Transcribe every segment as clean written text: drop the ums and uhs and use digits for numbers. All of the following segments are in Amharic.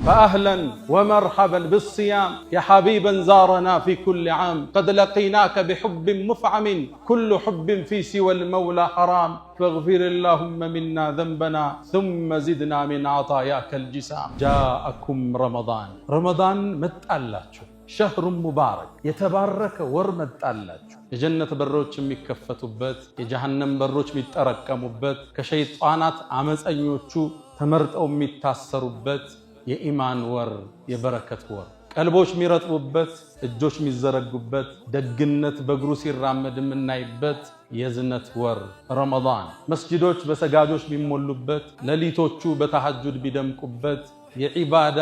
فأهلا ومرحبا بالصيام يا حبيبا زارنا في كل عام قد لقيناك بحب مفعم كل حب في سوى المولى حرام فاغفر اللهم منا ذنبنا ثم زدنا من عطاياك الجسام جاءكم رمضان متألاችሁ شهر مبارك يتبارك ورمتألاችሁ የጀነት በሮች የሚከፈቱበት የጀሃነም በሮች የሚጠረቀሙበት ከሸይጣናት አመፀኞቹ ተመርጠው የሚታሰሩበት የኢማን ወር የበረከት ወር ቀልቦች የሚረጥቡበት እጆች የሚዘረጉበት ደግነት በእግሩ ሲራመድ የምናይበት የዝነት ወር ረመዳን መስጂዶች በሰጋጆች የሚሞሉበት ሌሊቶቹ በተሐጁድ ቢደምቁበት የዒባዳ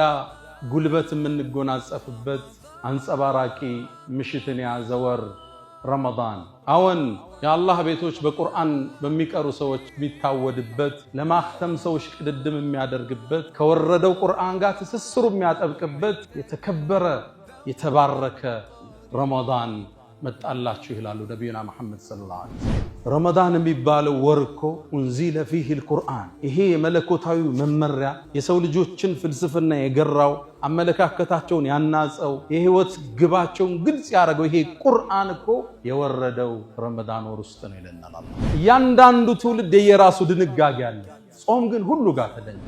ጉልበት የምንጎናጸፍበት አንጸባራቂ ምሽትን የያዘ ወር ረመዳን አዎን የአላህ ቤቶች በቁርአን በሚቀሩ ሰዎች የሚታወድበት ለማክተም ሰዎች ቅድድም የሚያደርግበት ከወረደው ቁርአን ጋር ትስስሩ የሚያጠብቅበት የተከበረ የተባረከ ረመዳን መጣላችሁ ይላሉ ነብዩና መሐመድ ሰለላሁ ዐለይሂ ወሰለም። ረመዳን የሚባለው ወር እኮ ኡንዚለ ፊህ አልቁርአን ይሄ የመለኮታዊ መመሪያ የሰው ልጆችን ፍልስፍና የገራው አመለካከታቸውን ያናጸው የህይወት ግባቸውን ግልጽ ያደረገው ይሄ ቁርአን እኮ የወረደው ረመዳን ወር ውስጥ ነው ይለናል አላህ። እያንዳንዱ ትውልድ የራሱ ድንጋጌ አለ። ጾም ግን ሁሉ ጋር ተደኘ።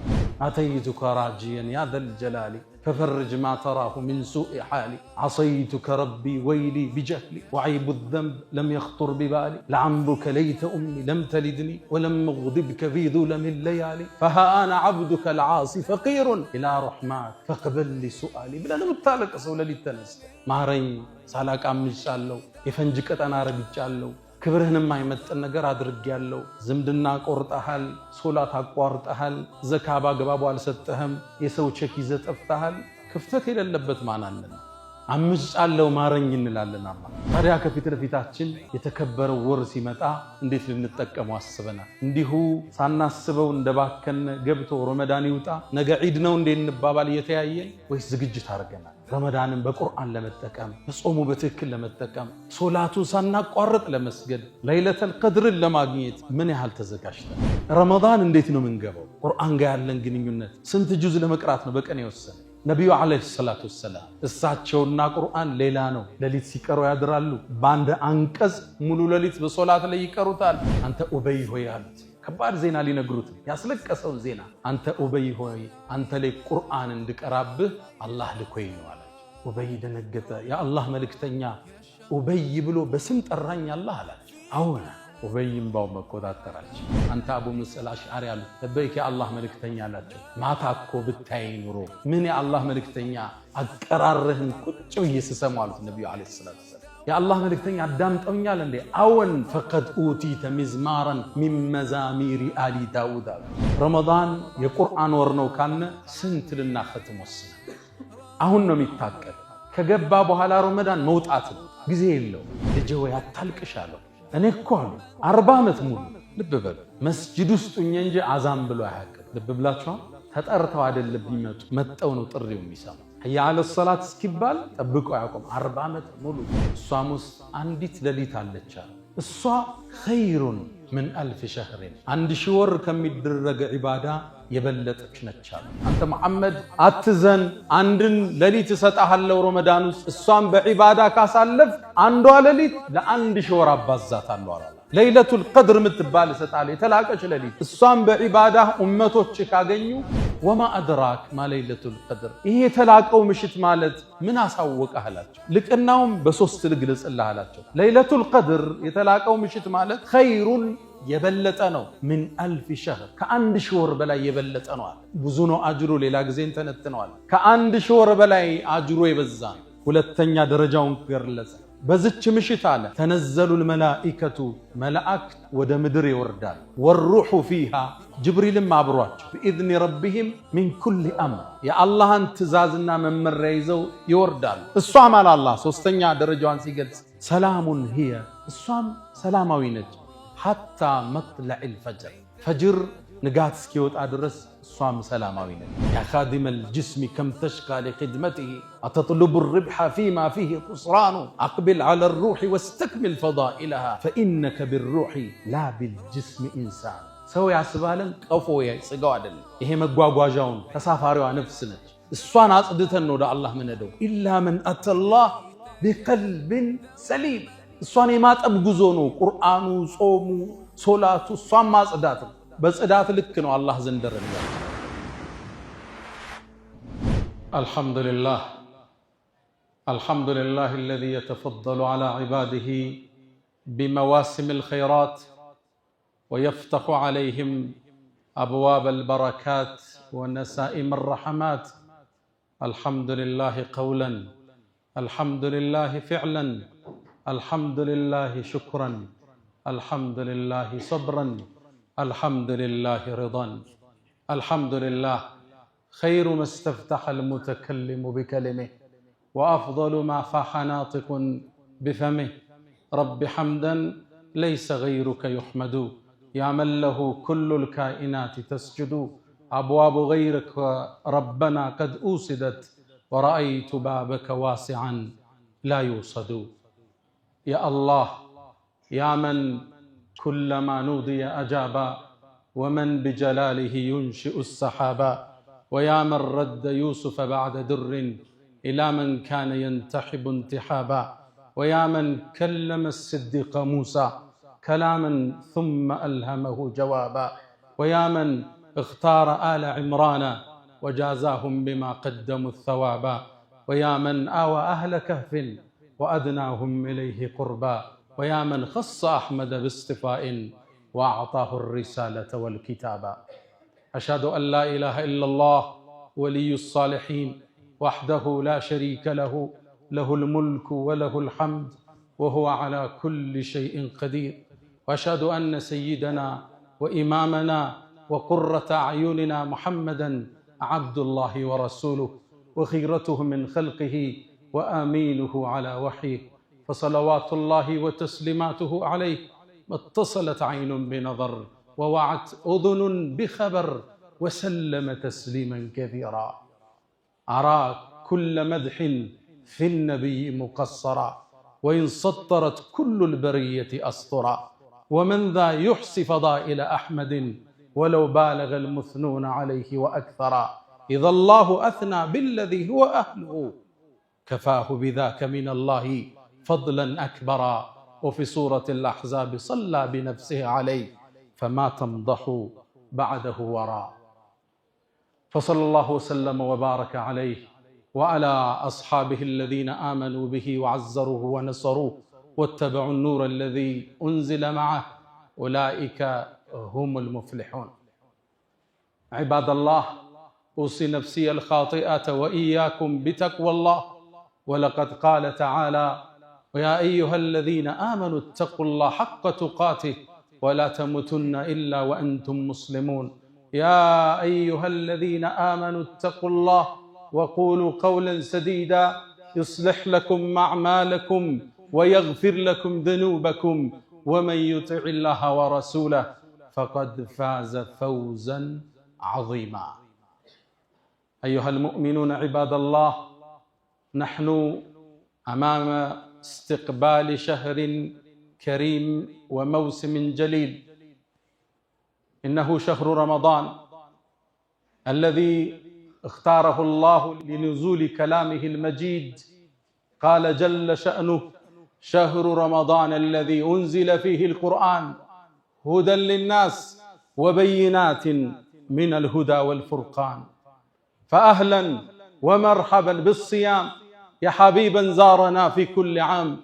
አተይቱከ ራጂየን ያ ዘል ጀላሊ ففرج ما تراه من سوء حالي عصيتك ربي ويلي بجهلي وعيب الذنب لم يخطر ببالي لعمرك ليت أمي لم تلدني ولم أغضبك في ظلم الليالي فها أنا عبدك العاصي فقير إلى رحماك فاقبل لي سؤالي بلا نمتالك سولة للتنس مارين سالاك أمي شالو يفنجك أنا ربي شالو ክብርህንም አይመጥን ነገር አድርጌያለሁ ዝምድና ቆርጠሃል ሶላት አቋርጠሃል ዘካ ባግባቡ አልሰጠህም የሰው ቼክ ይዘህ ጠፍተሃል ክፍተት የሌለበት ማን አለና አምጫለሁ ማረኝ እንላለን አላህ። ታዲያ ከፊት ለፊታችን የተከበረው ወር ሲመጣ እንዴት ልንጠቀመው አስበናል? እንዲሁ ሳናስበው እንደባከነ ገብቶ ረመዳን ይውጣ ነገ ዒድ ነው እንደ እንባባል እየተያየን ወይስ ዝግጅት አድርገናል? ረመዳንን በቁርአን ለመጠቀም በጾሙ በትክክል ለመጠቀም ሶላቱን ሳናቋርጥ ለመስገድ ለይለተል ቀድርን ለማግኘት ምን ያህል ተዘጋጅተናል? ረመዳን እንዴት ነው የምንገባው? ቁርአን ጋር ያለን ግንኙነት ስንት ጁዝ ለመቅራት ነው በቀን የወሰነ? ነብዩ አለይሂ ሰላቱ ወሰላም እሳቸውና ቁርአን ሌላ ነው። ሌሊት ሲቀሩ ያድራሉ። በአንድ አንቀጽ ሙሉ ሌሊት በሶላት ላይ ይቀሩታል። አንተ ኡበይ ሆይ አሉት። ከባድ ዜና ሊነግሩት ያስለቀሰው ዜና አንተ ኡበይ ሆይ አንተ ላይ ቁርአን እንድቀራብህ አላህ ልኮኝ ነው አላቸው። ኡበይ ደነገጠ። ያ አላህ መልእክተኛ ኡበይ ብሎ በስም ጠራኝ አላህ አላቸው። አሁን ኡበይም ባው መቆጣጠራቸው። አንተ አቡ ሙሳ አልአሽዓሪ አሉ ለበይክ የአላህ መልእክተኛ አላቸው። ማታ እኮ ብታይ ኑሮ ምን የአላህ መልእክተኛ አቀራርህን ቁጭ ብዬ ስሰማው አሉት ነብዩ አለይሂ ሰላቱ ወሰለም። የአላህ መልእክተኛ አዳምጠውኛል እንዴ? አወን ፈቀድ ኡቲተ ሚዝማራን ሚን መዛሚሪ አሊ ዳውድ አሉ። ረመዳን የቁርአን ወር ነው ካነ ስንት ልናኸትም ወስነ አሁን ነው የሚታቀድ። ከገባ በኋላ ረመዳን መውጣት ጊዜ የለው። ልጄ ወይ አታልቅሻለሁ እኔ እኮ አሉ 40 ዓመት ሙሉ ልብ በል መስጂድ ውስጥ እንጂ አዛን ብሎ አያውቅም። ልብ ብላችኋል? ተጠርተው አይደለም ቢመጡ መጠው ነው ጥሪው የሚሰማ። ያ አለ ሰላት እስኪባል ጠብቀው ያቆም 40 ዓመት ሙሉ። እሷም ውስጥ አንዲት ሌሊት አለች። እሷ ኸይሩን ምን አልፍ ሸህሪን 1000 ወር ከሚደረግ ዒባዳ የበለጠች ነች አሉ። አንተ መሐመድ አትዘን አንድን ሌሊት እሰጣለሁ ረመዳን ውስጥ እሷም በዒባዳ ካሳለፍ አንዷ ሌሊት ለ1000 ወር አባዛታለሁ አለ። ለይለቱል ቀድር የምትባል እሰጣለሁ የተላቀች ሌሊት እሷም በዒባዳ ኡመቶች ካገኙ ወማ አድራክ ማ ለይለቱል ቀድር ይሄ የተላቀው ምሽት ማለት ምን አሳወቀህ አላቸው። ልቅናውም በሶስት ልግለጽልህ አላቸው። ለይለቱል ቀድር የተላቀው ምሽት ማለት ኸይሩን የበለጠ ነው። ምን አልፍ ሸህር ከ1000 ወር በላይ የበለጠ ነው። ብዙ ነው አጅሩ። ሌላ ጊዜ እንተነትነዋል። ከ1000 ወር በላይ አጅሩ የበዛ። ሁለተኛ ደረጃውን ገለጸ። በዝች ምሽት አለ ተነዘሉል መላኢከቱ መላእክት ወደ ምድር ይወርዳል። ወሩሑ ፊሃ ጅብሪልም አብሯቸው በኢዝኒ ረቢሂም ሚን ኩሊ አምር የአላህን ትእዛዝና መመሪያ ይዘው ይወርዳሉ። እሷም አለ አላህ ሶስተኛ ደረጃዋን ሲገልጽ ሰላሙን ሂየ እሷም ሰላማዊ ነች ሐታ መጥለዕል ፈጅር ፈጅር ንጋት እስኪወጣ ድረስ እሷም ሰላማዊ ነች። ያ ኻዲመል ጅስሚ ከም ተሽካ ሊኽድመቲሂ አተጥሉቡ ርብሐ ፊማ ፊሂ ኹስራኑ አቅቢል ዐለ ሩሒ ወስተክሚል ፈዳኢለሃ ፈኢነከ ቢሩሒ ላ ቢልጅስሚ ኢንሳን። ሰው ያስባለን ቀፎ ስጋው አይደለም። ይሄ መጓጓዣውን ተሳፋሪዋ ነፍስ ነች። الصوان أصدتن ودا الله من دو إلا من أتى الله بقلب سليم الصوان ما تبغزونه قرآن صوم صلاة الصوان ما أصدات بس أدات لكنه الله زندرن الحمد لله الذي يتفضل على عباده بمواسم الخيرات ويفتح عليهم أبواب البركات ونسائم الرحمات. الحمد لله قولا، الحمد لله فعلا، الحمد لله شكرا، الحمد لله صبرا، الحمد لله رضا. الحمد لله خير ما استفتح المتكلم بكلمه وأفضل ما فاح ناطق بفمه. رب حمدا ليس غيرك يحمد، يا من له كل الكائنات تسجد. أبواب غيرك ربنا قد أوسدت، ورأيت بابك واسعا لا يوصد. يا الله يا من كلما نودي أجابا، ومن بجلاله ينشئ السحابا. ويا من رد يوسف بعد در إلى من كان ينتحب انتحابا. ويا من كلم الصديق موسى كلاما ثم ألهمه جوابا. ويا من اختار آل عمران وجازاهم بما قدموا الثوابا. ويا من آوى أهل كهف وأدناهم إليه قربا. ويا من خص أحمد باصطفاء وأعطاه الرسالة والكتابا. أشهد أن لا إله إلا الله ولي الصالحين وحده لا شريك له، له الملك وله الحمد وهو على كل شيء قدير. وأشهد أن سيدنا وإمامنا وقرة أعيننا محمدا عبد الله ورسوله وخيرته من خلقه وآمينه على وحيه، فصلوات الله وتسليماته عليه ما اتصلت عين بنظر ووعت أذن بخبر وسلم تسليما كثيرا. أرى كل مدح في النبي مقصرا، وإن سطرت كل البرية أسطرا. ومن ذا يحصي فضائل أحمد ولو بالغ المثنون عليه وأكثرا. إذا الله أثنى بالذي هو أهله كفاه بذاك من الله فضلا أكبرا. وفي سورة الأحزاب صلى بنفسه عليه فما تمضح بعده وراء. فصلى الله وسلم وبارك عليه وعلى أصحابه الذين آمنوا به وعزروه ونصروه واتبعوا النور الذي أنزل معه، أولئك هم المفلحون. عباد الله، أوصي نفسي الخاطئة وإياكم بتقوى الله. ولقد قال تعالى: ويا أيها الذين آمنوا اتقوا الله حق تقاته ولا تموتن إلا وأنتم مسلمون. يا أيها الذين آمنوا اتقوا الله وقولوا قولا سديدا يصلح لكم أعمالكم ويغفر لكم ذنوبكم، ومن يطع الله ورسوله فقد فاز فوزا عظيما. أيها المؤمنون عباد الله، نحن أمام استقبال شهر كريم وموسم جليل. إنه شهر رمضان الذي اختاره الله لنزول كلامه المجيد. قال جل شأنه: شهر رمضان الذي أنزل فيه القرآن هدى للناس وبينات من الهدى والفرقان. فأهلا ومرحبا بالصيام يا حبيبا زارنا في كل عام.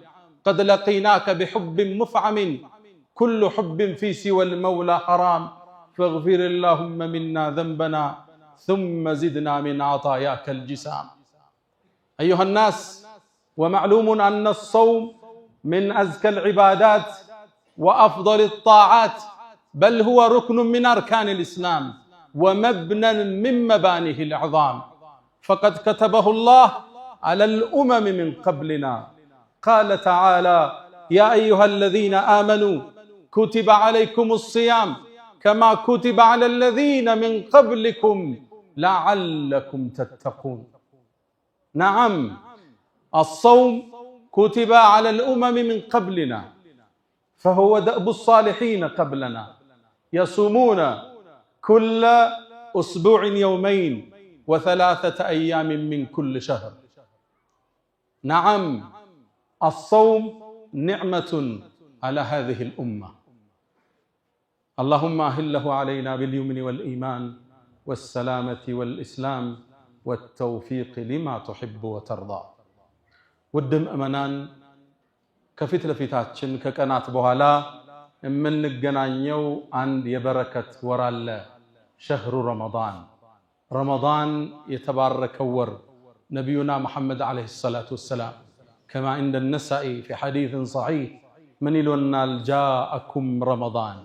قد لقيناك بحب مفعم، كل حب في سوى المولى حرام. فاغفر اللهم منا ذنبنا ثم زدنا من عطاياك الجسام. أيها الناس، ومعلوم أن الصوم من أزكى العبادات وأفضل الطاعات، بل هو ركن من أركان الإسلام ومبنى من مبانيه العظام. فقد كتبه الله على الأمم من قبلنا. قال تعالى: يا أيها الذين آمنوا كتب عليكم الصيام كما كتب على الذين من قبلكم لعلكم تتقون. نعم، الصوم كتب على الأمم من قبلنا، فهو دأب الصالحين قبلنا، يصومون كل أسبوع يومين وثلاثة أيام من كل شهر. نعم، الصوم نعمة على هذه الأمة. اللهم أهله علينا باليمن والإيمان والسلامة والإسلام والتوفيق لما تحب وترضى. ودم أمنان كفت لفتاتشن ككنات بوهلا من نجنانيو عند يبركة ورال شهر رمضان. رمضان يتبارك ور نبينا محمد عليه الصلاة والسلام كما عند النسائي في حديث صحيح من يلونا جاءكم رمضان.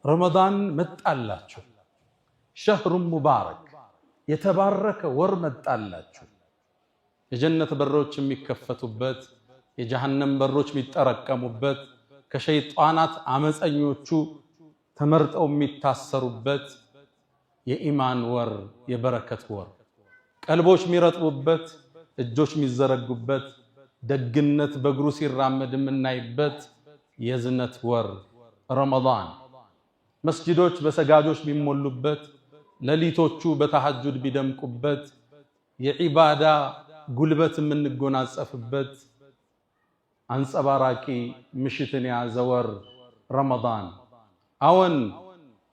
رمضان متألاتشو شهر مبارك يتبارك ور متألاتشو. የጀነት በሮች የሚከፈቱበት የጀሃነም በሮች የሚጠረቀሙበት ከሸይጣናት አመፀኞቹ ተመርጠው የሚታሰሩበት የኢማን ወር የበረከት ወር ቀልቦች የሚረጥቡበት እጆች የሚዘረጉበት ደግነት በእግሩ ሲራመድ የምናይበት የዝነት ወር ረመዳን መስጂዶች በሰጋጆች የሚሞሉበት ሌሊቶቹ በተሐጁድ ቢደምቁበት የዒባዳ ጉልበት የምንጎናጸፍበት አንጸባራቂ ምሽትን የያዘ ወር ረመዳን። አዎን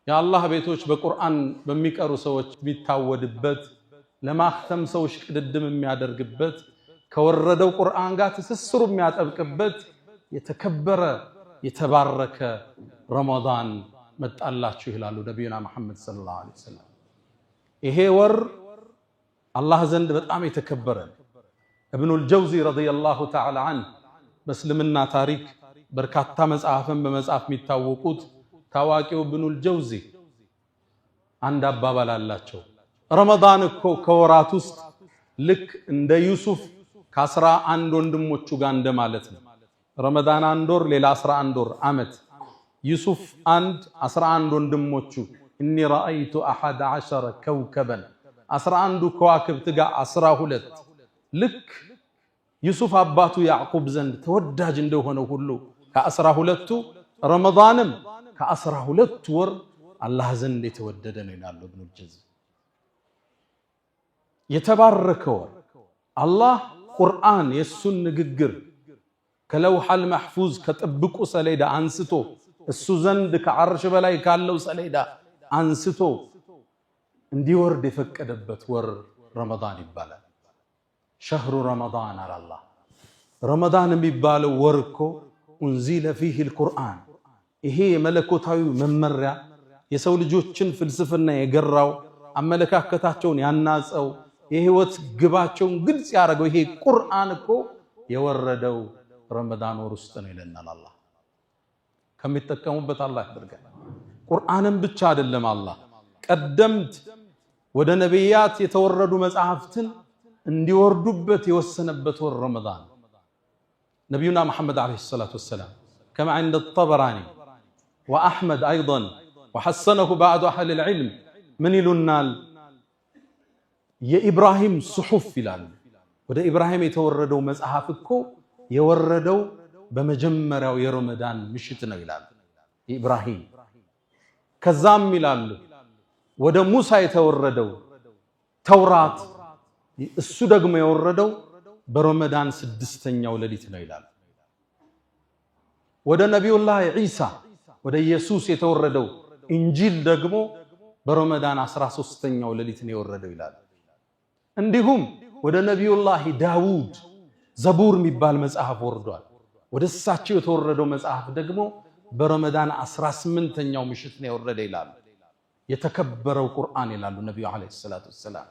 የአላህ ቤቶች በቁርአን በሚቀሩ ሰዎች የሚታወድበት ለማክተም ሰዎች ቅድድም የሚያደርግበት ከወረደው ቁርአን ጋር ትስስሩ የሚያጠብቅበት የተከበረ የተባረከ ረመዳን መጣላችሁ ይላሉ ነብዩና መሐመድ ሰለላሁ ዐለይሂ ወሰለም። ይሄ ወር አላህ ዘንድ በጣም የተከበረ ኢብኑል ጀውዚ ረዲየላሁ ተዓላ ዐንሁ በእስልምና ታሪክ በርካታ መጽሐፍን በመጻፍ የሚታወቁት ታዋቂው ኢብኑል ጀውዚ አንድ አባባል አላቸው። ረመዳን እኮ ከወራት ውስጥ ልክ እንደ ዩሱፍ ከ11 ወንድሞቹ ጋር እንደማለት ነው። ረመዳን አንድ ወር ሌላ 11 ወር ዓመት፣ ዩሱፍ 11 ወንድሞቹ እኒ ረአይቱ 11 ከውከበን 11 ከዋክብት ጋር 12 ልክ ዩሱፍ አባቱ ያዕቁብ ዘንድ ተወዳጅ እንደሆነ ሁሉ ከ12ቱ ረመዳንም ከ12 ወር አላህ ዘንድ የተወደደ ነው ይላሉ ኢብኑ ጀውዚ። የተባረከ ወር አላህ ቁርአን የሱን ንግግር ከለውሐል መሕፉዝ ከጥብቁ ሰሌዳ አንስቶ እሱ ዘንድ ከዓርሽ በላይ ካለው ሰሌዳ አንስቶ እንዲወርድ የፈቀደበት ወር ረመዳን ይባላል። ሸህሩ ረመዳን አላህ ረመዳን የሚባለው ወር እኮ ኡንዚለ ፊህ አልቁርአን። ይሄ የመለኮታዊ መመሪያ የሰው ልጆችን ፍልስፍና የገራው አመለካከታቸውን ያናጸው የህይወት ግባቸውን ግልጽ ያደረገው ይሄ ቁርአን እኮ የወረደው ረመዳን ወር ውስጥ ነው ይለናል አላህ። ከሚጠቀሙበት አላህ ያድርገን። ቁርአንን ብቻ አይደለም አላህ ቀደምት ወደ ነቢያት የተወረዱ መጽሐፍትን እንዲወርዱበት የወሰነበት ወር ረመዳን። ነቢዩና መሐመድ ዓለይሂ ሰላቱ ወሰላም ከማ عند الطبراني وأحمد أيضا وحسنه بعض أهل العلم من ይሉናል የኢብራሂም ሱሑፍ ይላሉ። ወደ ኢብራሂም የተወረደው መጽሐፍ እኮ የወረደው በመጀመሪያው የረመዳን ምሽት ነው ይላሉ ኢብራሂም። ከዛም ይላሉ ወደ ሙሳ የተወረደው ተውራት እሱ ደግሞ የወረደው በረመዳን 6ኛው ሌሊት ነው ይላሉ። ወደ ነቢዩላህ ዒሳ ወደ ኢየሱስ የተወረደው ኢንጂል ደግሞ በረመዳን 13ኛው ሌሊት ነው የወረደው ይላሉ። እንዲሁም ወደ ነቢዩላህ ዳውድ ዘቡር የሚባል መጽሐፍ ወርዷል። ወደ እሳቸው የተወረደው መጽሐፍ ደግሞ በረመዳን 18ኛው ምሽት ነው የወረደ ይላሉ። የተከበረው ቁርአን ይላሉ ነብዩ አለይሂ ሰላቱ ወሰላም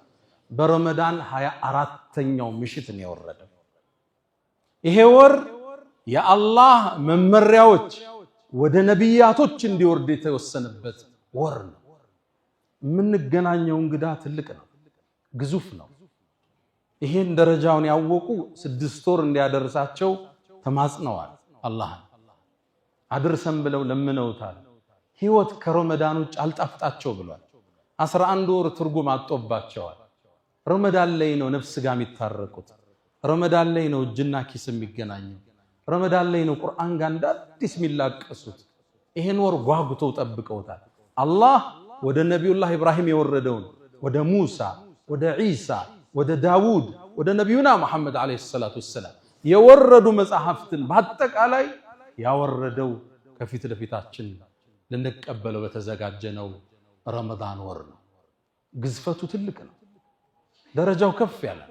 በረመዳን 24ኛው ምሽት ነው የወረደው። ይሄ ወር የአላህ መመሪያዎች ወደ ነቢያቶች እንዲወርድ የተወሰነበት ወር ነው። የምንገናኘው እንግዳ ትልቅ ነው፣ ግዙፍ ነው። ይሄን ደረጃውን ያወቁ 6 ወር እንዲያደርሳቸው ተማጽነዋል። አላህን አድርሰን ብለው ለምነውታል። ህይወት ከረመዳን ውጭ አልጣፍጣቸው ብሏል። 11 ወር ትርጉም አጥቶባቸዋል። ረመዳን ላይ ነው ነፍስ ጋር የሚታረቁት። ረመዳን ላይ ነው እጅና ኪስ የሚገናኘው። ረመዳን ላይ ነው ቁርአን ጋር እንደ አዲስ የሚላቀሱት። ይሄን ወር ጓጉተው ጠብቀውታል። አላህ ወደ ነቢዩላህ ኢብራሂም የወረደውን ወደ ሙሳ ወደ ዒሳ ወደ ዳውድ ወደ ነቢዩና መሐመድ አለይሂ ሰላቱ ወሰላም የወረዱ መጽሐፍትን በአጠቃላይ ያወረደው ከፊት ለፊታችን ልንቀበለው በተዘጋጀነው ረመዳን ወር ነው። ግዝፈቱ ትልቅ ነው። ደረጃው ከፍ ያለ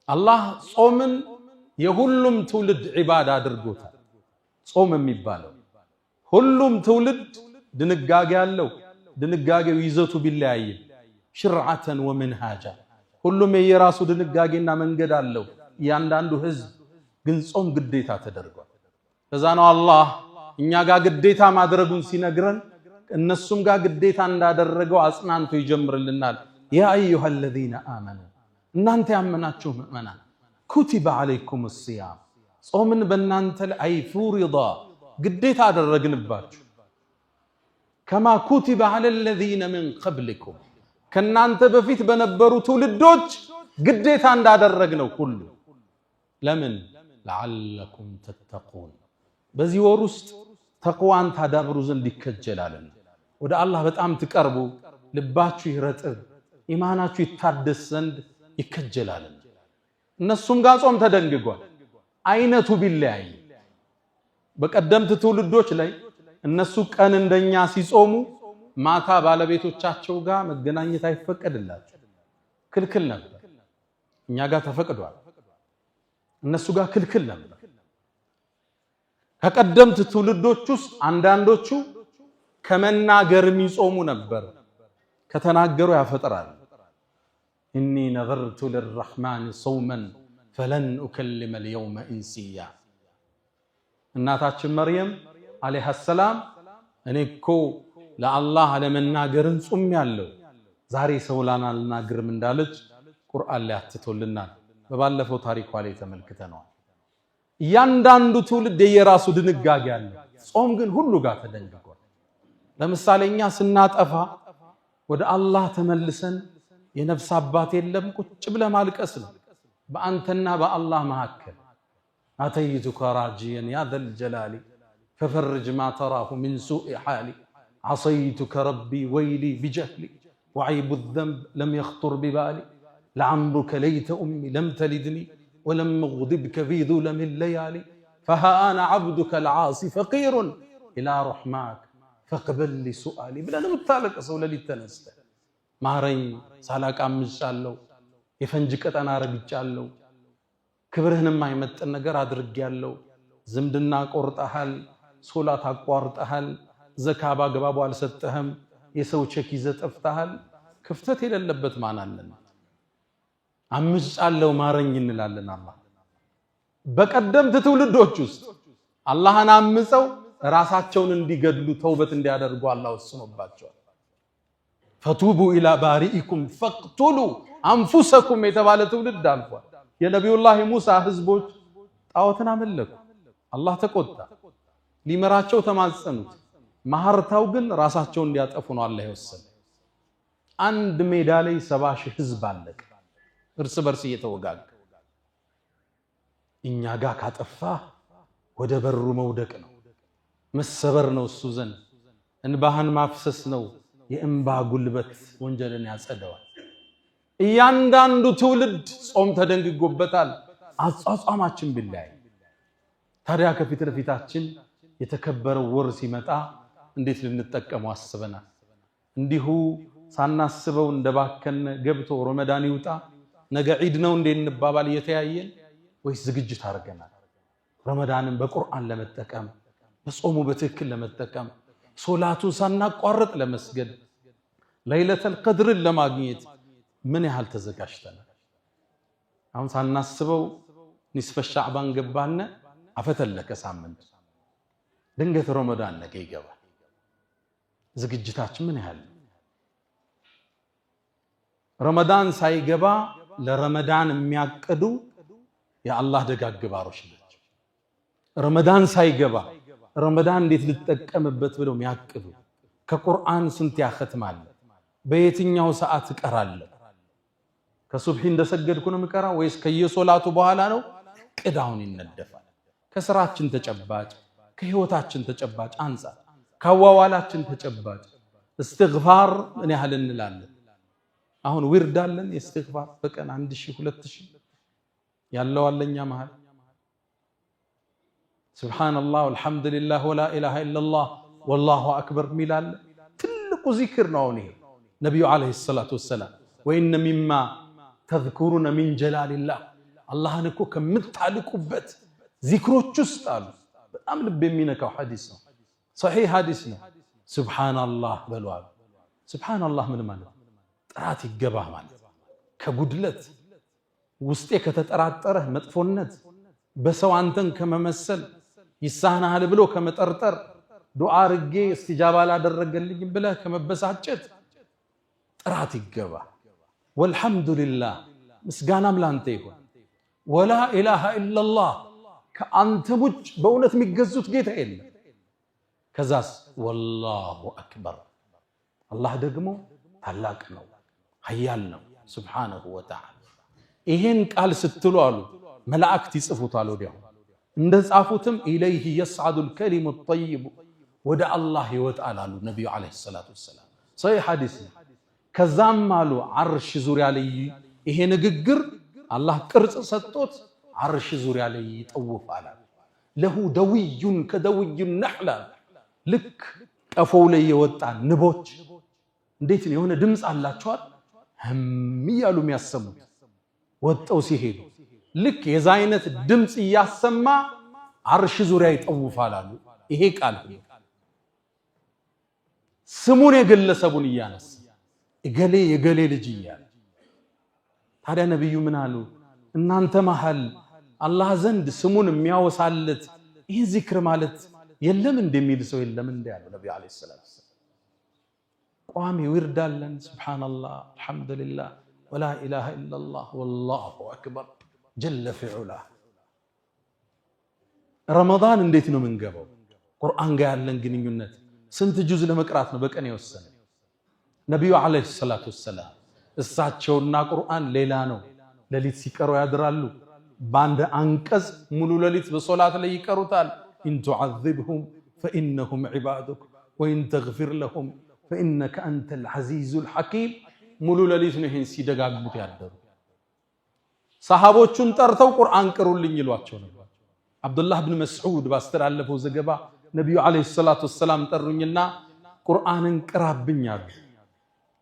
አላህ ጾምን የሁሉም ትውልድ ዒባዳ አድርጎታል። ጾም የሚባለው ሁሉም ትውልድ ድንጋጌ አለው። ድንጋጌው ይዘቱ ቢለያይም ሽርዓተን ወመንሃጃ ሁሉም የየራሱ ድንጋጌና መንገድ አለው። እያንዳንዱ ህዝብ ግን ጾም ግዴታ ተደርጓል። ለዛ ነው አላህ እኛ ጋር ግዴታ ማድረጉን ሲነግረን እነሱም ጋር ግዴታ እንዳደረገው አጽናንቶ ይጀምርልናል። ያ አዩሃ الذين آمنوا እናንተ ያመናችሁ ምእመናን ኩቲበ ዓለይኩም الصيام ጾምን በእናንተ ላይ ፍሪዳ ግዴታ አደረግንባችሁ ከማ ኩቲበ على الذين من قبلكم ከናንተ በፊት በነበሩ ትውልዶች ግዴታ እንዳደረግነው ሁሉ ለምን لعلكم تتقون በዚህ ወር ውስጥ ተቅዋን ታዳብሩ ዘንድ ይከጀላልና ወደ አላህ በጣም ትቀርቡ ልባችሁ ይረጥብ ኢማናችሁ ይታደስ ዘንድ ይከጀላልና እነሱም ጋር ጾም ተደንግጓል። አይነቱ ቢለያይ በቀደምት ትውልዶች ላይ እነሱ ቀን እንደኛ ሲጾሙ ማታ ባለቤቶቻቸው ጋር መገናኘት አይፈቀድላቸው ክልክል ነበር። እኛ ጋር ተፈቅዷል፣ እነሱ ጋር ክልክል ነበር። ከቀደምት ትውልዶች ውስጥ አንዳንዶቹ ከመናገር የሚጾሙ ነበር። ከተናገሩ ያፈጥራል። ኢኒ ነዘርቱ ሊልረሕማን ሰውመን ፈለን ኡከልመ ልየውመ ኢንሲያ እናታችን መርየም ዓለይሃ ሰላም እኔ እኮ ለአላህ አለመናገርን ጾሜያለሁ ዛሬ ሰው ላናልናገርም እንዳለች ቁርአን ላይ አትቶልናል። በባለፈው ታሪኳ ላይ ተመልክተናል። እያንዳንዱ ትውልድ የራሱ ድንጋጌ አለ። ጾም ግን ሁሉ ጋር ተደንግጓል። ለምሳሌ እኛ ስናጠፋ ወደ አላህ ተመልሰን የነፍስ አባት የለም ቁጭ ብለ ማልቀስ ነው በአንተና በአላህ መካከል አተይቱከ ራጂየን ያ ዘል ጀላሊ ፈፈርጅ ማ ተራሁ ሚን ሱኢ ሓሊ ዓሰይቱከ ረቢ ወይሊ ቢጀህሊ ወዐይቡ ዘንብ ለም የኽጡር ቢባሊ ለዐምሩከ ለይተ ኡሚ ለም ተሊድኒ ወለም እግድብከ ፊ ዙለሚ ለያሊ ፈሃ አነ ዐብዱከ ልዓሲ ፈቂሩን ኢላ ረሕማክ ፈቅበል ሱአሊ ብለን የምታለቅሰው ሌሊት ተነስተ ማረኝ ሳላቅ አምጫለሁ የፈንጅ ቀጠና ረግጫለሁ ክብርህንም አይመጥን ነገር አድርጌያለሁ ዝምድና ቆርጠሃል ሶላት አቋርጠሃል ዘካ ባግባቡ አልሰጠህም የሰው ቼክ ይዘህ ጠፍተሃል ክፍተት የሌለበት ማን አለን? አምጫለሁ ማረኝ እንላለን። አላህ በቀደምት ትውልዶች ውስጥ አላህን አምፀው ራሳቸውን እንዲገድሉ ተውበት እንዲያደርጉ አላህ ወስኖባቸዋል። ፈቱቡ ኢላ ባሪኢኩም ፈቅቱሉ አንፉሰኩም የተባለ ትውልድ አልፏል። የነቢዩላህ ሙሳ ህዝቦች ጣዖትን አመለኩ። አላህ ተቆጣ። ሊመራቸው ተማጸኑት። ማህርታው ግን ራሳቸውን እንዲያጠፉ ነው አላህ የወሰነ። አንድ ሜዳ ላይ 70 ሺህ ህዝብ አለቀ፣ እርስ በርስ እየተወጋገ። እኛ ጋር ካጠፋ ወደ በሩ መውደቅ ነው፣ መሰበር ነው። እሱ ዘንድ እንባህን ማፍሰስ ነው። የእንባ ጉልበት ወንጀልን ያጸደዋል። እያንዳንዱ ትውልድ ጾም ተደንግጎበታል። አጿጿማችን ቢላይ ታዲያ ከፊት ለፊታችን የተከበረው ወር ሲመጣ እንዴት ልንጠቀመው አስበናል? እንዲሁ ሳናስበው እንደባከነ ገብቶ ረመዳን ይውጣ ነገ ዒድ ነው እንዴ እንባባል እየተያየን ወይስ ዝግጅት አድርገናል? ረመዳንን በቁርአን ለመጠቀም በጾሙ በትክክል ለመጠቀም ሶላቱን ሳናቋርጥ ለመስገድ ለይለተል ቀድርን ለማግኘት ምን ያህል ተዘጋጅተናል? አሁን ሳናስበው ኒስፈ ሻዕባን ገባነ አፈተለከ ሳምንት ድንገት ረመዳን ነገ ይገባል። ዝግጅታችን ምን ያህል? ረመዳን ሳይገባ ለረመዳን የሚያቅዱ የአላህ ደጋግ ባሮች ናቸው። ረመዳን ሳይገባ ረመዳን እንዴት ልጠቀምበት ብለው የሚያቅዱ ከቁርአን ስንት ያختማል? በየትኛው ሰዓት እቀራለሁ? ከሱብሂ እንደሰገድኩ ነው የምቀራው ወይስ ከየሶላቱ በኋላ ነው? ቅዳውን ይነደፋል። ከስራችን ተጨባጭ ከህይወታችን ተጨባጭ አንፃር ከዋዋላችን ተጨባጭ እስትግፋር ምን ያህል እንላለን? አሁን ዊርድ አለን ኢስቲግፋር በቀን 1000 2000 ያለው አለኛ መሃል ሱብሃንአላህ ወልሐምዱሊላህ ወላ ኢላሃ ኢላላህ ወላሁ አክበር ሚላል ትልቁ ዚክር ነው ይሄ ነብዩ አለይሂ ሰላቱ ወሰለም ወኢነ ሚማ ተዝኩሩነ ሚን ጀላሊላህ አላህን እኮ ከምታልቁበት ዚክሮች ውስጥ አሉ በጣም ልብ የሚነካው ሐዲስ ነው ሶሒህ ሐዲስ ነው ሱብሃንአላህ በሏል ሱብሃንአላህ ምን ማለት ጥራት ይገባህ ማለት ከጉድለት ውስጤ ከተጠራጠረ መጥፎነት በሰው አንተን ከመመሰል ይሳናል ብሎ ከመጠርጠር ዱዓ አርጌ እስቲጃባ ላደረገልኝ ብለህ ከመበሳጨት ጥራት ይገባህ ወልሐምዱሊላህ ምስጋናም ላንተ ይሁን ወላ ኢላሃ ኢላላህ ከአንተ ውጭ በእውነት የሚገዙት ጌታ የለም ከዛስ ወላሁ አክበር አላህ ደግሞ ታላቅ ነው ኃያል ነው ሱብሓነሁ ወተዓላ ይሄን ቃል ስትሉ አሉ መላእክት ይጽፉታል ወዲያው እንደጻፉትም ኢለይሂ የስዓዱል ከሊሙ ጠይቡ ወደ አላህ ይወጣል አሉ ነብዩ አለይሂ ሰላቱ ወሰላም ሶሒህ ሐዲስ ከዛም አሉ አርሽ ዙሪያ ላይ ይሄ ንግግር አላህ ቅርጽ ሰጥቶት አርሽ ዙሪያ ላይ ይጠውፋል ለሁ ደውዩን ከደውዩ ነህላ ልክ ቀፎው ላይ የወጣ ንቦች እንዴት ነው የሆነ ድምጽ አላቸዋል እያሉ የሚያሰሙት ወጣው ሲሄዱ ልክ የዛ አይነት ድምጽ እያሰማ አርሽ ዙሪያ ይጠውፋል አሉ ይሄ ቃል ስሙን የግለሰቡን እያነሳ እገሌ የገሌ ልጅ እያለ ታዲያ ነብዩ ምን አሉ እናንተ መሃል አላህ ዘንድ ስሙን የሚያወሳለት ይሄ ዚክር ማለት የለም እንደሚል ሰው የለም እንደ ያለው ነብዩ አለይሂ ሰላም ቋሚ ዊርዳለን ሱብሃንአላህ አልሐምዱሊላህ ወላ ኢላሃ ኢላላህ ወላሁ አክበር ጀለ ፊዑላ ረመዳን እንዴት ነው የምንገባው ቁርአን ጋር ያለን ግንኙነት ስንት ጁዝ ለመቅራት ነው በቀን የወሰነ ነብዩ አለይሂ ሰላቱ ወሰላም እሳቸውና ቁርአን ሌላ ነው ለሊት ሲቀሩ ያድራሉ ባንድ አንቀጽ ሙሉ ለሊት በሶላት ላይ ይቀሩታል ኢን ቱዓዚብሁም فإنهم عبادك وإن تغفر لهم فإنك أنت العزيز الحكيم ሙሉ ለሊት ነው ይሄን ሲደጋግሙት ያደሩ ሰሃቦቹን ጠርተው ቁርአን ቅሩልኝ ይሏቸው ነበር አብዱላህ ኢብኑ መስዑድ ባስተላለፈው ዘገባ ነብዩ አለይሂ ሰላቱ ወሰላም ጠሩኝና ቁርአንን ቅራብኝ አሉ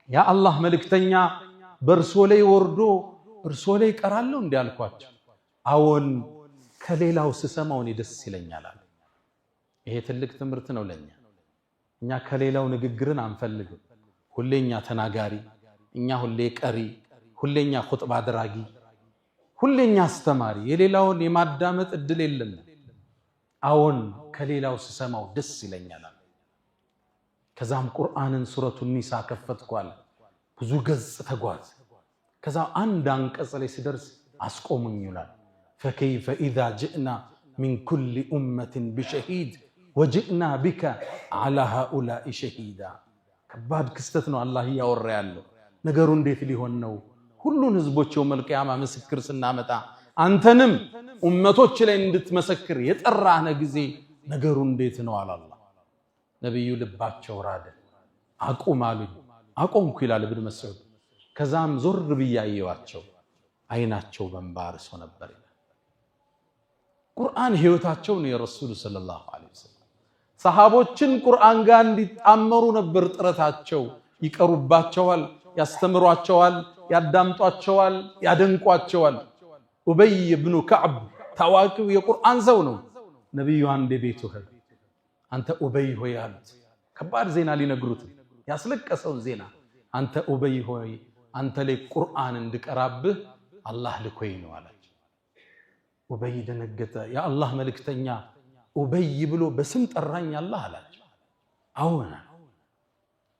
ያ አላህ መልእክተኛ በርሶ ላይ ወርዶ እርሶ ላይ ቀራለው እንዲያልኳቸው አዎን ከሌላው ስሰማው እኔ ደስ ይለኛል አለ ይሄ ትልቅ ትምህርት ነው ለኛ እኛ ከሌላው ንግግርን አንፈልግም ሁሌኛ ተናጋሪ እኛ ሁሌ ቀሪ ሁሌኛ ኹጥባ አድራጊ ሁሌኛ አስተማሪ የሌላውን የማዳመጥ እድል የለም አዎን ከሌላው ስሰማው ደስ ይለኛል ከዛም ቁርአንን ሱረቱ ኒሳ ከፈትኳል ብዙ ገጽ ተጓዝ ከዛ አንድ አንቀጽ ላይ ሲደርስ አስቆሙኝ ይላል فكيف إذا جئنا من كل أمة بشهيد وجئنا بك على هؤلاء شهيدا ከባድ ክስተት ነው አላህ ያወራ ያለው ነገሩ እንዴት ሊሆን ነው ሁሉን ህዝቦች የውመል ቂያማ ምስክር ስናመጣ አንተንም ኡመቶች ላይ እንድትመሰክር የጠራነ ጊዜ ነገሩ እንዴት ነው አላህ ነብዩ ልባቸው ራደ አቁም አሉኝ አቆምኩ ይላል ኢብኑ መስዑድ ከዛም ዞር ብያየዋቸው አይናቸው በንባርሶ ነበር ቁርአን ህይወታቸው ነው የረሱል ሰለላሁ ዐለይሂ ወሰለም ሰሃቦችን ቁርአን ጋር እንዲጣመሩ ነበር ጥረታቸው ይቀሩባቸዋል ያስተምሯቸዋል ያዳምጧቸዋል ያደንቋቸዋል ኡበይ ኢብኑ ከዕብ ታዋቂው የቁርአን ሰው ነው ነብዩ አንድ ቤቱ ሄዱ አንተ ኡበይ ሆይ አሉት ከባድ ዜና ሊነግሩት ያስለቀሰው ዜና አንተ ኡበይ ሆይ አንተ ላይ ቁርአን እንድቀራብህ አላህ ልኮይ ነው አላቸው ኡበይ ደነገጠ ያ አላህ መልእክተኛ ኡበይ ብሎ በስም ጠራኝ አላህ አላቸው አዎና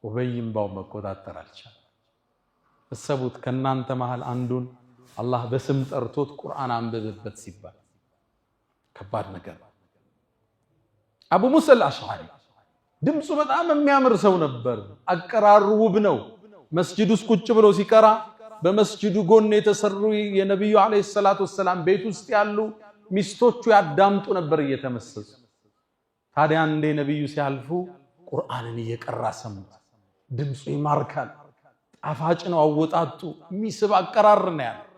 ኡበይም ባው መቆጣጠር አልቻለም እሰቡት ከናንተ መሃል አንዱን አላህ በስም ጠርቶት ቁርአን አንብብበት ሲባል ከባድ ነገር አቡ ሙሳ አልአሽዓሪ ድምፁ በጣም የሚያምር ሰው ነበር አቀራሩ ውብ ነው መስጂድ ውስጥ ቁጭ ብሎ ሲቀራ በመስጂዱ ጎን የተሰሩ የነብዩ አለይሂ ሰላቱ ወሰለም ቤት ውስጥ ያሉ ሚስቶቹ ያዳምጡ ነበር እየተመሰሱ ታዲያ እንደ ነብዩ ሲያልፉ ቁርአንን እየቀራ ሰሙት ድምፁ ይማርካል ጣፋጭ ነው አወጣጡ ሚስብ አቀራር ነው ያለው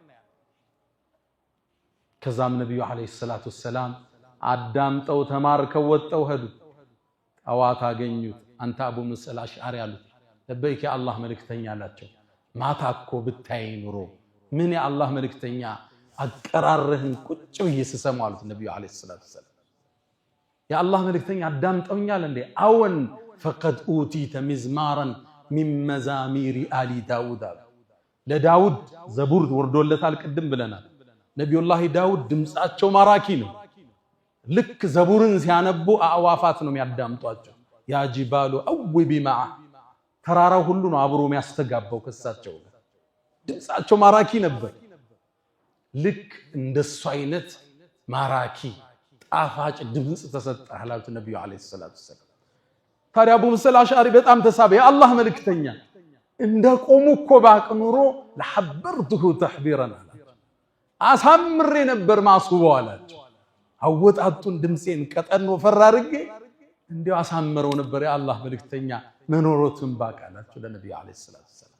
ከዛም ነብዩ አለይሂ ሰላቱ ሰላም አዳምጠው ተማርከው ወጣው ሄዱ ጠዋት አገኙት አንተ አቡ ሙሳ አልአሽዓሪ አሉት ለበይክ የአላህ መልእክተኛ አላቸው ማታኮ ብታይ ኑሮ ምን የአላህ መልእክተኛ አቀራርህን ቁጭ በየሰሰማው አሉት ነብዩ አለይሂ ሰላቱ ሰላም የአላህ መልእክተኛ አዳምጠውኛል እንዴ አወን فقد اوتيت مزمارا من مزامير آل داود ለዳውድ ዘቡር ወርዶለታል ቅድም ብለናል ነብዩላህ ዳውድ ድምጻቸው ማራኪ ነው ልክ ዘቡርን ሲያነቡ አዋፋት ነው የሚያዳምጧቸው ያ ጂባሉ አውቢ ማዓ ተራራው ሁሉ ነው አብሮ የሚያስተጋባው ከሳቸው ድምጻቸው ማራኪ ነበር ልክ እንደሱ አይነት ማራኪ ጣፋጭ ድምጽ ተሰጣላችሁ ነብዩ አለይሂ ሰላቱ ሰላም ታዲያ አቡ ሙሳ አልአሽዓሪ በጣም ተሳበ የአላህ መልእክተኛ እንደቆሙ እኮ ባቅኑሮ ለሐበርቱሁ ተሕቢራን አሳምሬ ነበር ማሱበው አላቸው አወጣጡን ድምጼን ቀጠን ወፈር አድርጌ እንዲያው አሳምረው ነበር የአላህ መልእክተኛ መኖሮቱን ባቃላቸው ለነብዩ አለይሂ ሰላቱ ሰላም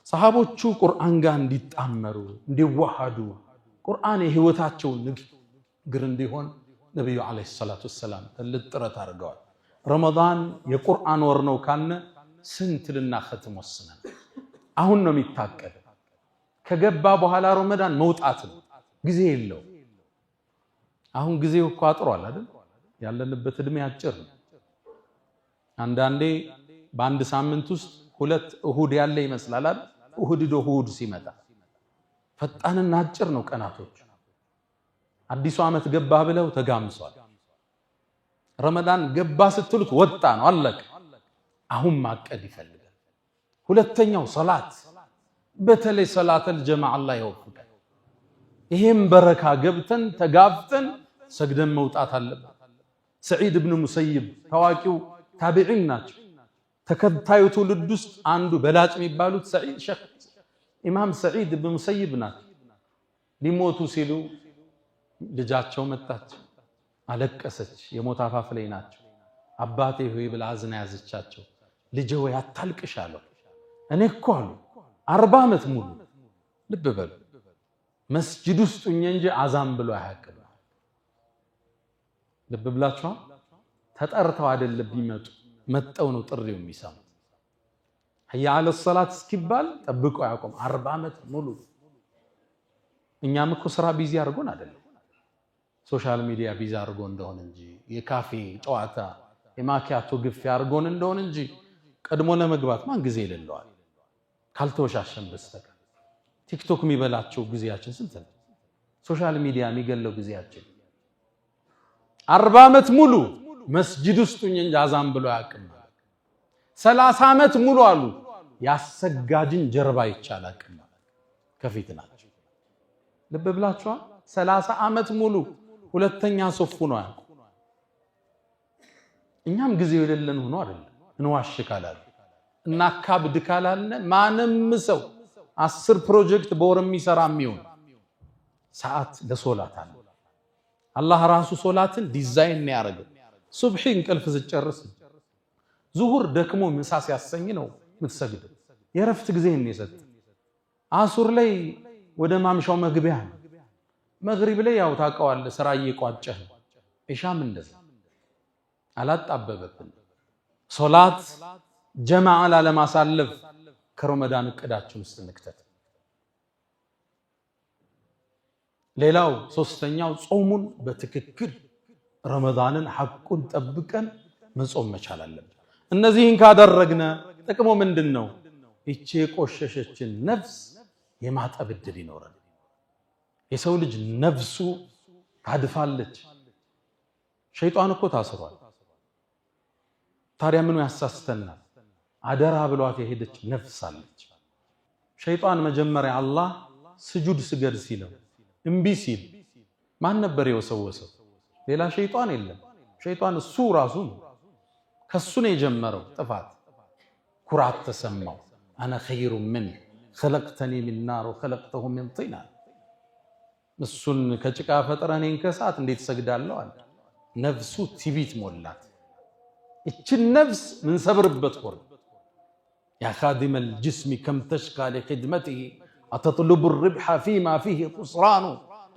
ሰሃቦቹ ቁርአን ጋር እንዲጣመሩ እንዲዋሃዱ ቁርአን የህይወታቸው ንግግር እንዲሆን ነብዩ አለይሂ ሰላቱ ሰላም ጥረት አድርገዋል ረመዳን የቁርአን ወር ነው ካነ ስንት ልናختም ወስነን አሁን ነው የሚታቀድ ከገባ በኋላ ረመዳን መውጣት ነው ጊዜ የለው አሁን ጊዜው እኮ አጥሯል አይደል ያለንበት እድሜ አጭር ነው አንዳንዴ በአንድ ሳምንት ውስጥ ሁለት እሁድ ያለ ይመስላል አይደል እሁድ ሲመጣ ፈጣንና አጭር ነው ቀናቶች አዲሱ ዓመት ገባ ብለው ተጋምሷል ረመዳን ገባ ስትሉት ወጣ ነው አለቀ አሁን ማቀድ ይፈልጋል ሁለተኛው ሶላት በተለይ ሶላተል ጀማዓ አላህ ይወፍቀን ይሄም በረካ ገብተን ተጋፍተን ሰግደን መውጣት አለበት ሰዒድ ኢብኑ ሙሰይብ ታዋቂው ታቢዒን ናቸው ተከታዩ ትውልድ ውስጥ አንዱ በላጭ የሚባሉት ሰዒድ ሸኽ ኢማም ሰዒድ ኢብኑ ሙሰይብ ናቸው ሊሞቱ ሲሉ ልጃቸው መጣች አለቀሰች የሞት አፋፍ ላይ ናቸው አባቴ ሆይ ብላ አዝና ያዘቻቸው ልጄ ወይ አታልቅሽ አለው እኔ እኮ አሉ 40 ዓመት ሙሉ ልብ በሉ መስጂድ ውስጥ እንጂ አዛን ብሎ አያውቅም ልብ ብላችኋል ተጠርተው አይደለም ቢመጡ መጣው ነው ጥሪው የሚሰሙ ህያ አለ ሰላት እስኪባል ጠብቀው ያቆም 40 ዓመት ሙሉ እኛም እኮ ስራ ቢዚ አድርጎን አይደለም ሶሻል ሚዲያ ቢዚ አድርጎ እንደሆነ እንጂ የካፌ ጨዋታ የማኪያቶ ግፍ ያርጎን እንደሆነ እንጂ ቀድሞ ለመግባት ማን ጊዜ ይለለዋል ካልተወሻሸን በስተቀር ቲክቶክ የሚበላቸው ጊዜያችን ስንት ነው ሶሻል ሚዲያ የሚገለው ጊዜያችን 40 ዓመት ሙሉ መስጂድ ውስጥ እንጂ አዛን ብሎ ያቅም 30 ዓመት ሙሉ አሉ ያሰጋጅን ጀርባ ይቻላል ከፊት ናቸው ልብ ብላችኋል 30 ዓመት ሙሉ ሁለተኛ ሶፉ ነው ያቁ እኛም ጊዜ የሌለን ሆኖ አይደለም እንዋሽካላል እና ካብድ ካላለ ማንም ሰው 10 ፕሮጀክት በወር የሚሰራ የሚሆን ሰዓት ለሶላት አለ አላህ ራሱ ሶላትን ዲዛይን ያደርገው ሱብሂ እንቅልፍ ዝጨርስ ዙሁር ደክሞ ምሳ ሲያሰኝ ነው የምትሰግደው የረፍት ጊዜ እንየሰጥ አሱር ላይ ወደ ማምሻው መግቢያ መግሪብ ላይ ያው ታቀዋለ ስራ እየቋጨህ ኢሻም እንደዛ አላጣበበብን ሶላት ጀማዓ ለማሳለፍ ከረመዳን እቅዳችን ውስጥ እንክተት ሌላው ሶስተኛው ጾሙን በትክክል ረመዳንን ሐቁን ጠብቀን መጾም መቻል አለብን እነዚህን ካደረግነ ጥቅሙ ምንድነው እቺ ቆሸሸችን ነፍስ የማጠብ እድል ይኖራል የሰው ልጅ ነፍሱ ታድፋለች ሸይጣን እኮ ታስሯል ታዲያ ምኑ ያሳስተናል አደራ ብሏት የሄደች ነፍስ አለች ሸይጣን መጀመሪያ አላህ ስጁድ ስገድ ሲለው እምቢ ሲል ማን ነበር የወሰወሰው ሌላ ሸይጣን የለም ሸይጣን እሱ ራሱ ከሱ ነው የጀመረው ጥፋት ኩራት ተሰማው انا خير من خلقتني من نار وخلقته من طين እሱን ከጭቃ ፈጥረኔን ከሳት እንዴት ሰግዳለሁ አለ ነፍሱ ትቢት ሞላት እቺ ነፍስ ምን ሰብርበት ወር يا خادم الجسم كم تشقى لخدمته أتطلب الربح فيما فيه خسران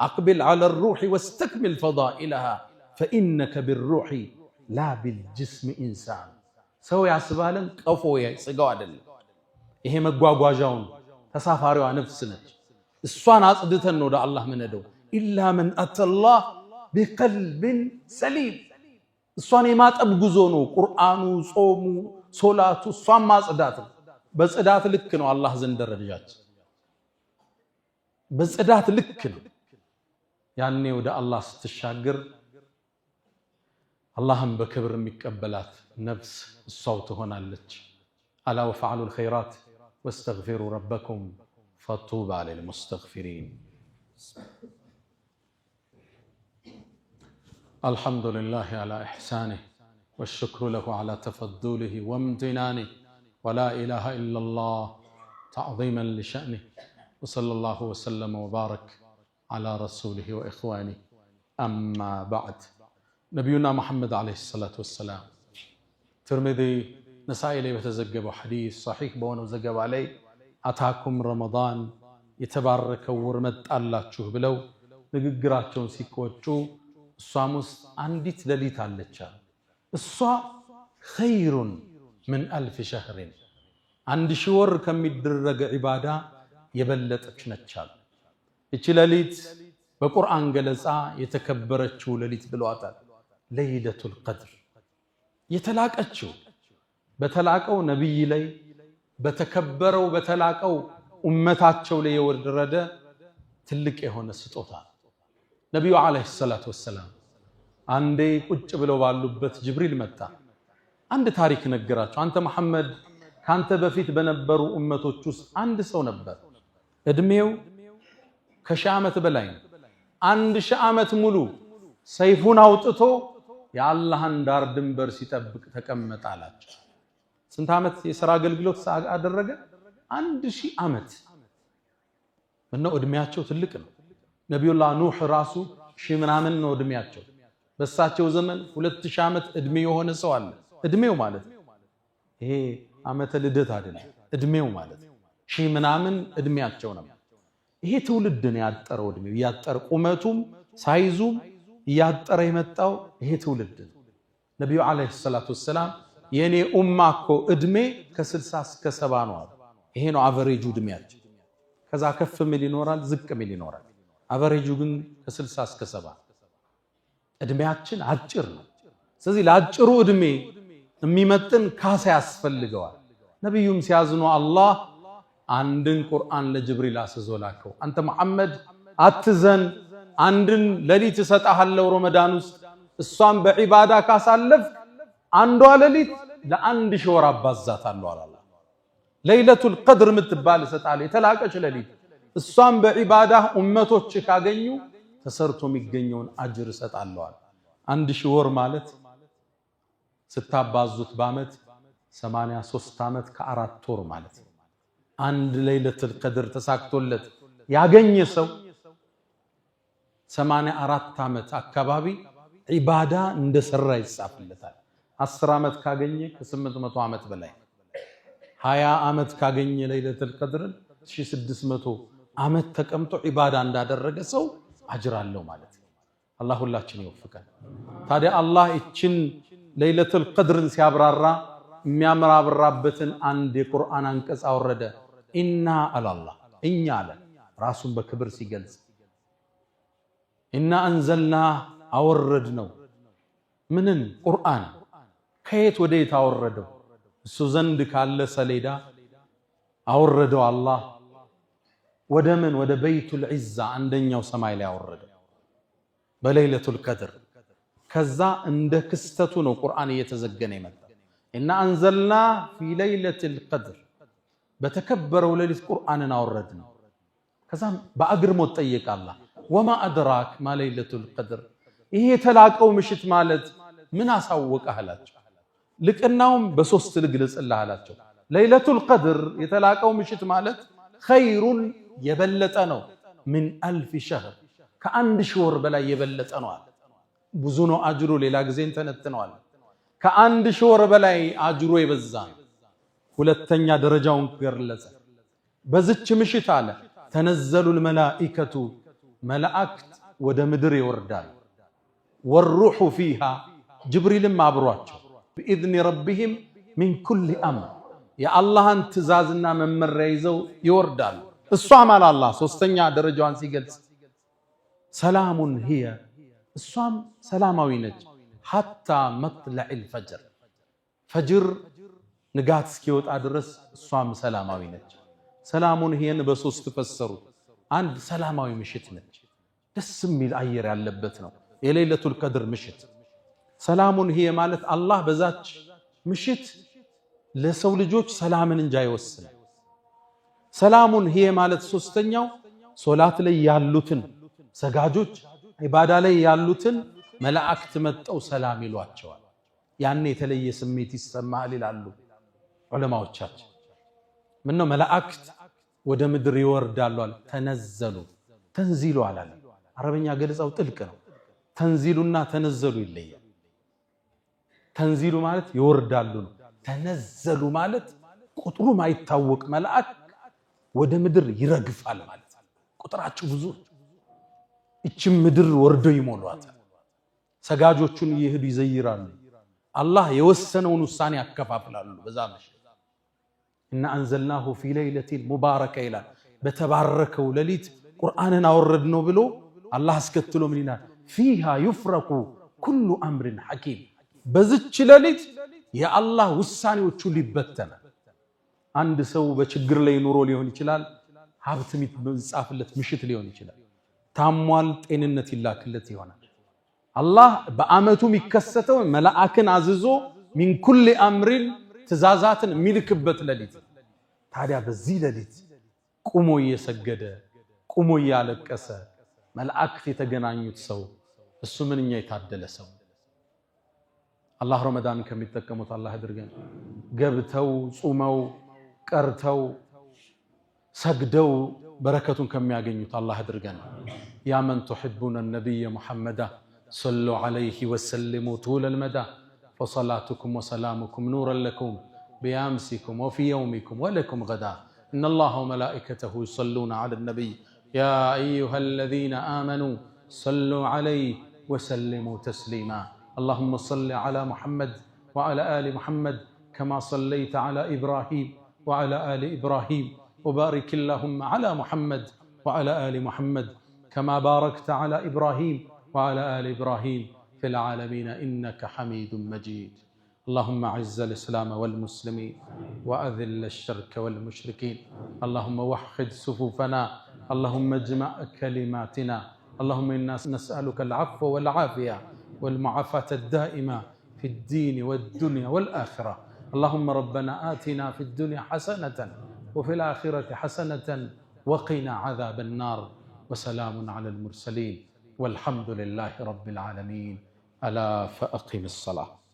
أقبل على الروح واستكمل فضائلها فإنك بالروح لا بالجسم إنسان سوي عسبالا قفويا سقوا عدل إيه مقواقواجون تسافروا عن نفسنا السوان أصدتن ودى الله من دو إلا من أتى الله بقلب سليم السوان ما تبقزونو قرآنو صومو صلاتو السوان ما أصدتن بس أدات لكنو الله زندر رجات بس أدات لكنو يعني ودى الله ستشاقر اللهم بكبر مكبلات نفس الصوت هنا اللج ألا وفعلوا الخيرات واستغفروا ربكم فطوبى للمستغفرين الحمد لله على إحسانه والشكر له على تفضله وامتنانه ولا إله إلا الله تعظيما لشأنه وصلى الله وسلم وبارك على رسوله وإخوانه أما بعد نبينا محمد عليه الصلاة والسلام ترمذي نسائي لي بتزقبوا حديث صحيح بونه زقب عليه أتاكم رمضان يتبارك ورمت الله تشوه بلو نقراتشون سيكوتشو الصاموس عندت دليت على الشهر الصا خير من 1000 شهر عند شور كم يدرج عبادة يبلت أكشنتشال إتشلاليت بقرآن جلسا يتكبرتشو لليت بالواتات ليلة القدر يتلاك أتشو بتلاكو نبي لي بتكبروا بتلاكو أمتاتشو لي ورد تلك هون السطوطة نبي عليه الصلاة والسلام عندي كنت بلو باللبت جبريل متى عند تاريخ نقراتشو أنت محمد كانت بفيت بنبرو أمتو تشوس عند سو نبر ادميو كشامة بلاين عند شامة ملو سيفون أوتتو يا الله دار دنبر سيتبك تكمت علاج سنت عمت يسرى قلقلوت أدرجة عند شي عمت منه أدمياتشو تلقنا نبي الله نوح راسو شي من عملنا أدمياتشو بس ساتشو زمن ولت شامت أدميو هون سوال أدميو مالت إيه عمت لدت هذا أدميو مالت شي من عمل أدمياتشو نم إيه تولد الدنيا ترى أدميو ياتر قمتهم سايزوم ياتر يمتاو إيه تولد نبي عليه الصلاة والسلام يعني أمكو أدمي كسلساس كسبانوار إيه نوع أفريجو دميات كذا كف مليونورال زك مليونورال أفريجو جن كسلساس كسبان أدمياتشن عجرنا سأزي العجرو أدمي ميمتن كاسة أسفل جوال نبي يوم سيازنو الله عندن قرآن لجبريل أسزولاكو أنت محمد أتزن عندن لليت ستأهل رمضانوس الصام بعبادة كاسالف عنده لليت لعند شورا بزات الله ليلة القدر متبال ستعلي تلاقش لليت الصام بعبادة أمته تشكاغنيو تسرتو ميغنيون أجر ستعلوال عند شور مالت ستابازوت بامت 83 عامت كأرات تور مالت عند ليلة القدر تساكتولت ያገኘ ሰው 84 ዓመት አካባቢ ዒባዳ እንደሰራ ይጻፍለታል 10 ዓመት ካገኘ ከ800 ዓመት በላይ 20 ዓመት ካገኘ ለይለቱል ቀድር 1600 ዓመት ተቀምጦ ዒባዳ እንዳደረገ ሰው አጅር አለው ማለት ነው አላህ ሁላችን ይወፍቀን ታዲያ አላህ እቺን ለይለቱል ቀድርን ሲያብራራ የሚያምራብራበትን አንድ የቁርአን አንቀጽ አወረደ ኢና አላህ እኛ አለ ራሱን በክብር ሲገልጽ ኢና አንዘልና አወረድነው ምንን ቁርአን ከየት ወዴት አወረደው እሱ ዘንድ ካለ ሰሌዳ አወረደው አላህ ወደ ምን ወደ በይቱል ዒዛ አንደኛው ሰማይ ላይ አወረደው በለይለቱል ቀድር ከዛ እንደ ክስተቱ ነው ቁርአን እየተዘገነ ይመጣ ኢና አንዘልና ፊ ለይለቱል ቀድር በተከበረው ሌሊት ቁርአንን አወረድነው ከዛም በአግርሞት ጠየቀ አላህ ወማ አድራክ ማ ለይለቱል ቀድር ይሄ የተላቀው ምሽት ማለት ምን አሳወቀህ አላቸው ልቅናውም በሶስት ልግለጽልህ አላቸው ለይለቱል ቀድር የተላቀው ምሽት ማለት ኸይሩን የበለጠ ነው ምን 1000 ሸህር ከአንድ ሺህ በላይ የበለጠ ነው ብዙ ነው አጅሩ ሌላ ጊዜ እንተነትነዋል ከአንድ ሺህ በላይ አጅሩ ይበዛል ሁለተኛ ደረጃውን ገለጸ። በዚች ምሽት አለ ተነዘሉል መላኢከቱ መላእክት ወደ ምድር ይወርዳል። ወሩሑ ፊሃ ጅብሪልም አብሯቸው بإذن ربهم من كل أمر የአላህን ትእዛዝና መመሪያ ይዘው ይወርዳሉ። እሷም አለ አላህ ሶስተኛ ደረጃዋን ሲገልጽ ሰላሙን هي እሷም ሰላማዊ ነች ሐታ መጥለዕል ፈጅር ፈጅር ንጋት እስኪወጣ ድረስ እሷም ሰላማዊ ነች። ሰላሙን هيን በሶስት ፈሰሩ። አንድ ሰላማዊ ምሽት ነች፣ ደስ የሚል አየር ያለበት ነው የሌለቱል ቀድር ምሽት። ሰላሙን هي ማለት አላህ በዛች ምሽት ለሰው ልጆች ሰላምን እንጂ አይወስንም። ሰላሙን هي ማለት ሶስተኛው ሶላት ላይ ያሉትን ሰጋጆች ኢባዳ ላይ ያሉትን መላእክት መጣው ሰላም ይሏቸዋል። ያን የተለየ ስሜት ይሰማል ይላሉ ዑለማዎቻችን። ምን ነው መላእክት ወደ ምድር ይወርዳሉ አለ ተነዘሉ። ተንዚሉ አላለ አረበኛ ገለጻው ጥልቅ ነው። ተንዚሉና ተነዘሉ ይለያል። ተንዚሉ ማለት ይወርዳሉ ነው። ተነዘሉ ማለት ቁጥሩ ማይታወቅ መላእክ ወደ ምድር ይረግፋል ማለት ቁጥራቸው ብዙ እቺ ምድር ወርዶ ይሞሏታል። ሰጋጆቹን ይሄዱ ይዘይራሉ። አላህ የወሰነውን ውሳኔ ያከፋፍላሉ። በዛ ምሽት እና አንዘልናሁ ፊ ለይለቲል ሙባረከ ይላል በተባረከው ሌሊት ቁርአንን አወረድነው ብሎ አላህ አስከትሎ ምን ይላል ፊሃ ይፍረቁ ኩሉ አምሪን ሐኪም በዚች ሌሊት የአላህ ውሳኔዎቹ ሊበተናል። አንድ ሰው በችግር ላይ ኑሮ ሊሆን ይችላል፣ ሀብት የሚጻፍለት ምሽት ሊሆን ይችላል፣ ታሟል፣ ጤንነት ይላክለት ይሆናል። አላህ በአመቱ የሚከሰተው መላእክን አዝዞ ሚን ኩል አምሪን ትእዛዛትን የሚልክበት ሌሊት። ታዲያ በዚህ ሌሊት ቁሞ እየሰገደ ቁሞ እያለቀሰ መላእክት የተገናኙት ሰው እሱ ምንኛ የታደለ ሰው። አላህ ረመዳን ከሚጠቀሙት አላህ ያድርገን። ገብተው ጾመው ቀርተው ሰግደው በረከቱን ከሚያገኙት አላህ ያድርገን። ያ መን تحبون النبي محمد صلوا عليه وسلموا طول المدى فصلاتكم وسلامكم نورا لكم بأمسكم وفي يومكم ولكم غدا إن الله وملائكته يصلون على النبي يا أيها الذين آمنوا صلوا عليه وسلموا تسليما اللهم صل على محمد وعلى آل محمد كما صليت على إبراهيم وعلى آل إبراهيم وبارك اللهم على محمد وعلى آل محمد كما باركت على إبراهيم وعلى آل إبراهيم في العالمين إنك حميد مجيد اللهم أعز الإسلام والمسلمين وأذل الشرك والمشركين اللهم وحد صفوفنا اللهم اجمع كلماتنا اللهم إنا نسألك العفو والعافية والمعافاة الدائمة في الدين والدنيا والآخرة اللهم ربنا آتنا في الدنيا حسنة وفي الآخرة حسنة وقنا عذاب النار وسلام على المرسلين والحمد لله رب العالمين ألا فأقم الصلاة.